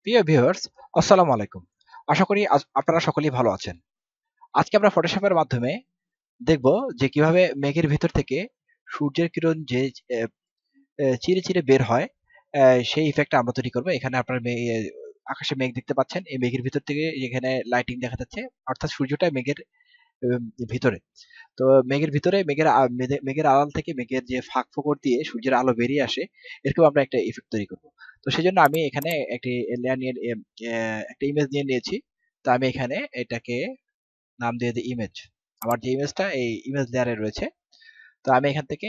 প্রিয় ভিউয়ার্স, আসসালামু আলাইকুম। আশা করি আপনারা সকলেই ভালো আছেন। আজকে আমরা ফটোশপের মাধ্যমে দেখব যে কিভাবে মেঘের ভিতর থেকে সূর্যের কিরণ যে এ এ চিরে, চিরে বের হয়, সেই ইফেক্টটা আমরা তৈরি করব। এখানে আপনারা আকাশে মেঘ দেখতে পাচ্ছেন। এই মেঘের ভিতর থেকে এখানে লাইটিং দেখা যাচ্ছে। অর্থাৎ সূর্যটা মেঘের এম ভিতরে। তো মেঘের ভিতরে মেঘের আড়াল থেকে মেঘের যে ফাঁক ফোকর দিয়ে সূর্যের আলো বেরিয়ে আসে, এরকম আমরা একটা ইফেক্ট তৈরি করব। তো সেজন্য আমি এখানে একটি লেয়ার নিয়ে একটা ইমেজ নিয়ে নিয়েছি। তো আমি এখানে এটাকে নাম দিয়ে দিই ইমেজ। আমার যে ইমেজটা এই ইমেজ লেয়ারে রয়েছে। তো আমি এখান থেকে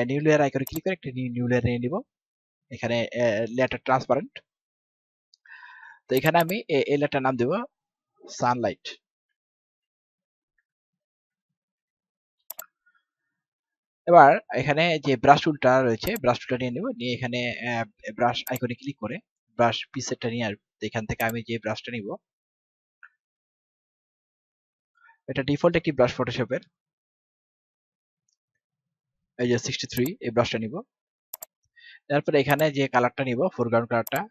নিউ লেয়ার আইকনে ক্লিক করে একটা নিউ লেয়ার নিয়ে নিব। এখানে লেয়ারটা ট্রান্সপারেন্ট। তো এখানে আমি এই লেয়ারটার নাম দেব সানলাইট। এবার এখানে যে ব্রাশ টুলটা রয়েছে, ব্রাশ টুলটা নিয়ে নেব। নিয়ে এখানে ব্রাশ আইকনে ক্লিক করে ব্রাশ প্রিসেটটা নিয়ে আসবো। তো এখান থেকে আমি যে ব্রাশটা নিব, এটা ডিফল্ট একটি ব্রাশ ফটোশপের। এই যে 63 এই ব্রাশটা নিব। তারপরে এখানে যে কালারটা নিব, ফোরগ্রাউন্ড কালারটা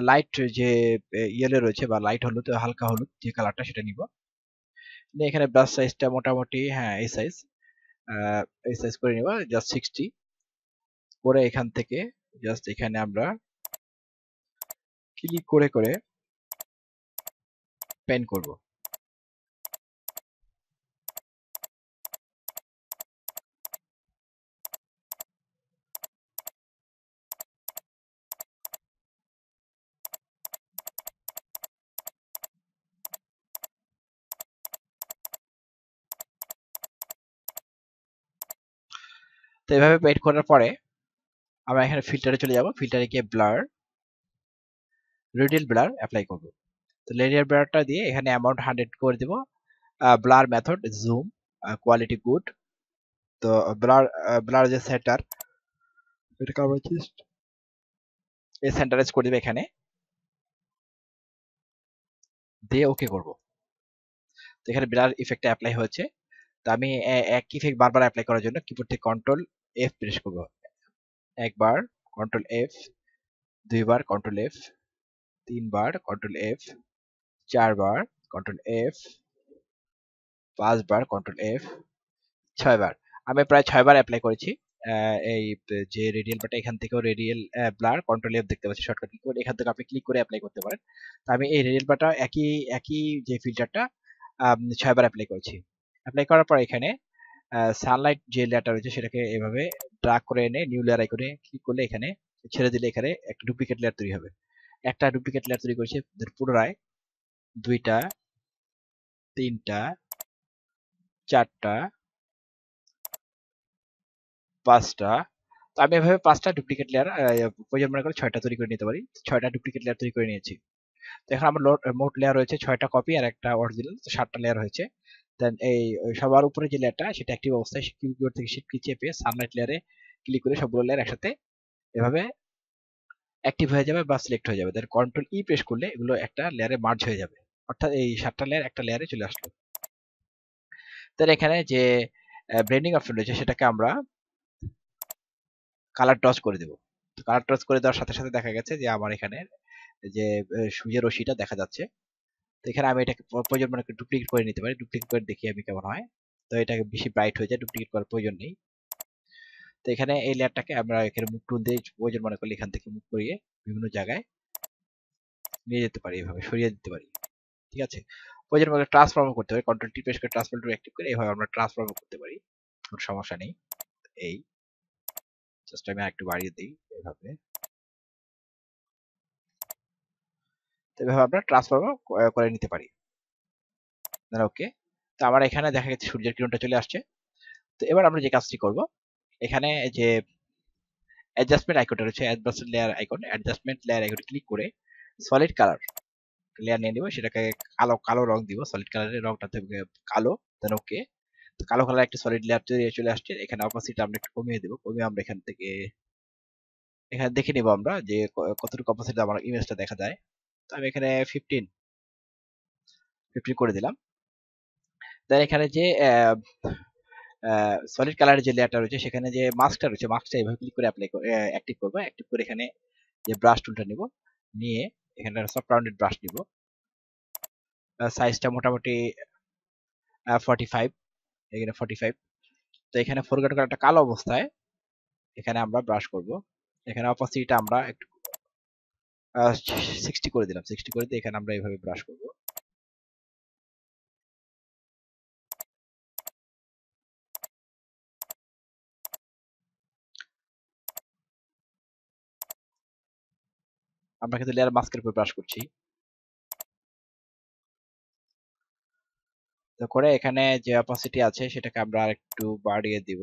লাইট যে ইয়েলো রয়েছে বা লাইট হলুদ, হালকা হলুদ যে কালারটা সেটা নিব। নিয়ে এখানে ব্রাশ সাইজটা মোটামুটি হ্যাঁ এই সাইজ করে নিব জাস্ট 60 করে এখান থেকে জাস্ট এখানে আমরা ক্লিক করে করে পেন করব। তো এভাবে পেন্ট করার পরে আমরা এখানে ফিল্টারে চলে যাব। ফিল্টারে গিয়ে রেডিয়াল ব্লার অ্যাপ্লাই করব। তো রেডিয়াল ব্লারটা দিয়ে এখানে অ্যামাউন্ট 100 করে দেব। Blur method zoom, quality good. তো ব্লার যে সেন্টার, এটাকে আমরা জাস্ট এই সেন্টারাইজ করে দেব এখানে, দিয়ে ওকে করব। তো এখানে ব্লার ইফেক্টটা অ্যাপ্লাই হয়েছে। তো আমি এক ইফেক্ট বারবার অ্যাপ্লাই করার জন্য কিবোর্ড থেকে কন্ট্রোল এফ প্রেস করব। একবার কন্ট্রোল এফ, দুইবার কন্ট্রোল এফ, তিনবার কন্ট্রোল এফ, চারবার কন্ট্রোল এফ, পাঁচবার কন্ট্রোল এফ, ৬ বার। আমি প্রায় ৬ বার এপ্লাই করেছি। এই যে রেডিয়াল বাটন, এখান থেকেও রেডিয়াল ব্লার কন্ট্রোল এফ দেখতে পাচ্ছি শর্টকাট কিবোর্ড, এখান থেকে আপনি ক্লিক করে এপ্লাই করতে পারেন। তো আমি এই রেডিয়াল বাটন একই যে ফিল্টারটা ৬ বার এপ্লাই করেছি। এপ্লাই করার পর এখানে সানলাইট যে লেয়ারটা রয়েছে সেটাকে এভাবে ড্রাগ করে এনে নিউ লেয়ার আইকনে ক্লিক করলে এখানে ছেড়ে দিলে এখানে একটা ডুপ্লিকেট লেয়ার তৈরি হবে। একটা ডুপ্লিকেট লেয়ার তৈরি করেছি, পুনরায় ২টা, ৩টা, ৪টা, ৫টা। তো আমি এভাবে ৫টা ডুপ্লিকেট লেয়ার প্রয়োজন মনে করে ৬টা তৈরি করে নিতে পারি। ৬টা ডুপ্লিকেট লেয়ার তৈরি করে নিয়েছি। তো এখন আমার মোট লেয়ার রয়েছে ৬টা কপি আর একটা অরিজিনাল, ৭টা লেয়ার হয়েছে। দেন সবার উপরে যে লেয়ারটা সেটা অ্যাক্টিভ অবস্থায় কিবোর্ড থেকে শিফট কি চেপে সানলাইট লেয়ারে ক্লিক করে সবগুলো লেয়ার একসাথে এভাবে অ্যাক্টিভ হয়ে যাবে বা সিলেক্ট হয়ে যাবে। দেন কন্ট্রোল ই প্রেস করলে এগুলো একটা লেয়ারে মার্জ হয়ে যাবে। অর্থাৎ এই ৭টা লেয়ার একটা লেয়ারে চলে আসলো। দেন এখানে যে ব্লেন্ডিং অপশন রয়েছে সেটাকে আমরা কালার টস করে দেব। তো কালার টস করে দেওয়ার সাথে সাথে দেখা গেছে যে আমার এখানে যে সূর্যের রশ্মিটা দেখা যাচ্ছে। তো এখানে আমি এটাকে প্রয়োজন মনে করে ডুপ্লিকেট করে নিতে পারি। ডুপ্লিকেট করে দেখি আমি কেমন হয়। তো এটাকে বেশি ব্রাইট হয়ে যায়, ডুপ্লিকেট করার প্রয়োজন নেই। তো এখানে এই লেয়ারটাকে আমরা এখানে মুভ টুল দিয়ে প্রয়োজন মনে করলে এখান থেকে মুভ করিয়ে বিভিন্ন জায়গায় নিয়ে যেতে পারি, এভাবে সরিয়ে দিতে পারি। ঠিক আছে? প্রয়োজন মনে ট্রান্সফর্ম করতে পারি। কন্ট্রোল টি প্রেস করে ট্রান্সফর্ম টুল অ্যাক্টিভ করে এভাবে আমরা ট্রান্সফর্ম করতে পারি। কোনো সমস্যা নেই। এই জাস্ট আমি আরেকটু বাড়িয়ে দিই এভাবে। তো এভাবে আমরা ট্রান্সফর্ম করে নিতে পারি। দেন ওকে। তো আমার এখানে দেখা গেছে সূর্যের কিরণটা চলে আসছে। তো এবার আমরা যে কাজটি করব, এখানে যে অ্যাডজাস্টমেন্ট আইকনটা রয়েছে, অ্যাডজাস্টমেন্ট লেয়ার আইকনে ক্লিক করে সলিড কালার লেয়ার নিয়ে নিব। সেটাকে কালো রং দিব। সলিড কালারের রংটা থাকবে কালো। দেন ওকে। তো কালো কালার একটা সলিড লেয়ার চলে আসছে। এখানে অপাসিটি আমরা একটু কমিয়ে দেব। কমিয়ে আমরা এখানে দেখে নিব আমরা যে কতটুকু অপাসিটি আমার ইমেজটা দেখা যায়। তো আমি এখানে 15 করে দিলাম। দেন এখানে যে সলিড কালারের যে লেয়ারটা রয়েছে সেখানে যে মাস্কটা রয়েছে, মাস্কটা এভাবে ক্লিক করে অ্যাক্টিভ করবো। অ্যাক্টিভ করে এখানে যে ব্রাশ টুলটা নিব, নিয়ে এখানে সফট রাউন্ডেড ব্রাশ নিব, সাইজটা মোটামুটি 45, এখানে 45। তো এখানে ফোরগ্রাউন্ড কালারটা কালো অবস্থায় এখানে আমরা ব্রাশ করব। এখানে অপাসিটিটা আমরা একটু 60 করে দিলাম, 60 করে দিয়ে এখানে আমরা এইভাবে ব্রাশ করব। আমরা কিন্তু লেয়ার মাস্কের উপর ব্রাশ করছি। তো করে এখানে যে অপাসিটি আছে সেটাকে আমরা আরেকটু বাড়িয়ে দিব,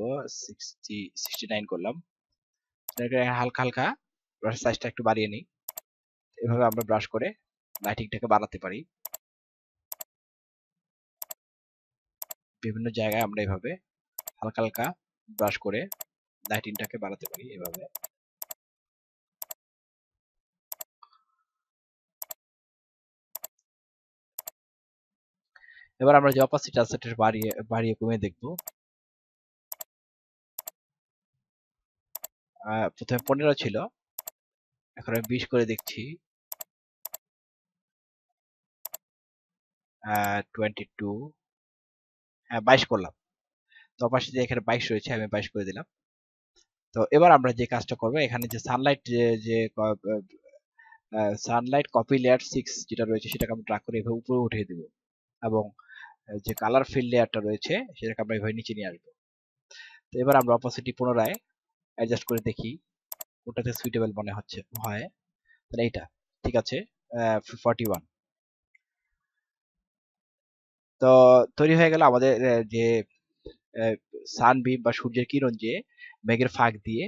69 করলাম। হালকা হালকা ব্রাশ সাইজটা একটু বাড়িয়ে নিই। এভাবে আমরা ব্রাশ করে লাইটিংটাকে বাড়াতে পারি। বিভিন্ন জায়গায় আমরা এভাবে হালকা হালকা ব্রাশ করে লাইটিংটাকে বাড়াতে পারি এভাবে। এবার আমরা যে অপাসিটি আছে সেটা বাড়িয়ে বাড়িয়ে কমিয়ে দেখব। প্রথমে 15 ছিল, এখন আমি 20 করে দেখছি। 22, হ্যাঁ 22 করলাম। তো অপাসিটি এখানে 22 রয়েছে, আমি 22 করে দিলাম। তো এবার আমরা যে কাজটা করব, এখানে যে সানলাইট যে সানলাইট কপি লেয়ার 6 যেটা রয়েছে সেটাকে আমরা ড্র্যাগ করে এভাবে উপরে উঠিয়ে দিব, এবং যে কালার ফিল লেয়ারটা রয়েছে সেটাকে আমরা এভাবে নিচে নিয়ে আসবো। তো এবার আমরা অপাসিটি পুনরায় অ্যাডজাস্ট করে দেখি কোনটাতে সুইটেবল মনে হচ্ছে হয়। তাহলে এইটা ঠিক আছে, 41। তো তৈরি হয়ে গেল আমাদের যে সানবিম বা সূর্যের কিরণ যে মেঘের ফাঁক দিয়ে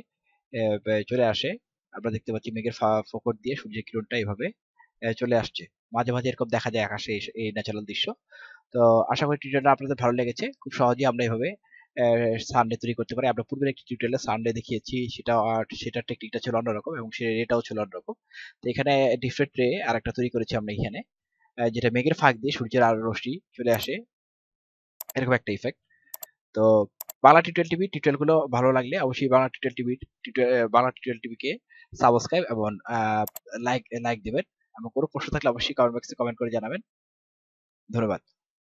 চলে আসে। আমরা দেখতে পাচ্ছি মেঘের ফোকর দিয়ে সূর্যের কিরণটা এভাবে চলে আসছে। মাঝে মাঝে এরকম দেখা যায় আকাশে এই ন্যাচারাল দৃশ্য। তো আশা করি টিউটোরিয়ালটা আপনাদের ভালো লেগেছে। খুব সহজেই আমরা এভাবে সানডে তৈরি করতে পারি। আমরা পূর্বের একটি টিউটোরিয়ালে সানডে দেখিয়েছি, সেটার টেকনিকটা ছিল অন্যরকম এবং সে এটাও ছিল অন্যরকম। তো এখানে ডিফারেন্ট রে আরেকটা তৈরি করেছি আমরা এখানে, যেটা মেঘের ফাঁক দিয়ে সূর্যের আলো রশ্মি চলে আসে, এরকম একটা ইফেক্ট। তো বাংলা টিউটোরিয়াল টিভি টিউটোরিয়াল গুলো ভালো লাগলে অবশ্যই বাংলা টিউটোরিয়াল টিভিকে সাবস্ক্রাইব এবং লাইক দিবেন, এবং কোনো প্রশ্ন থাকলে অবশ্যই কমেন্ট বক্সে কমেন্ট করে জানাবেন। ধন্যবাদ।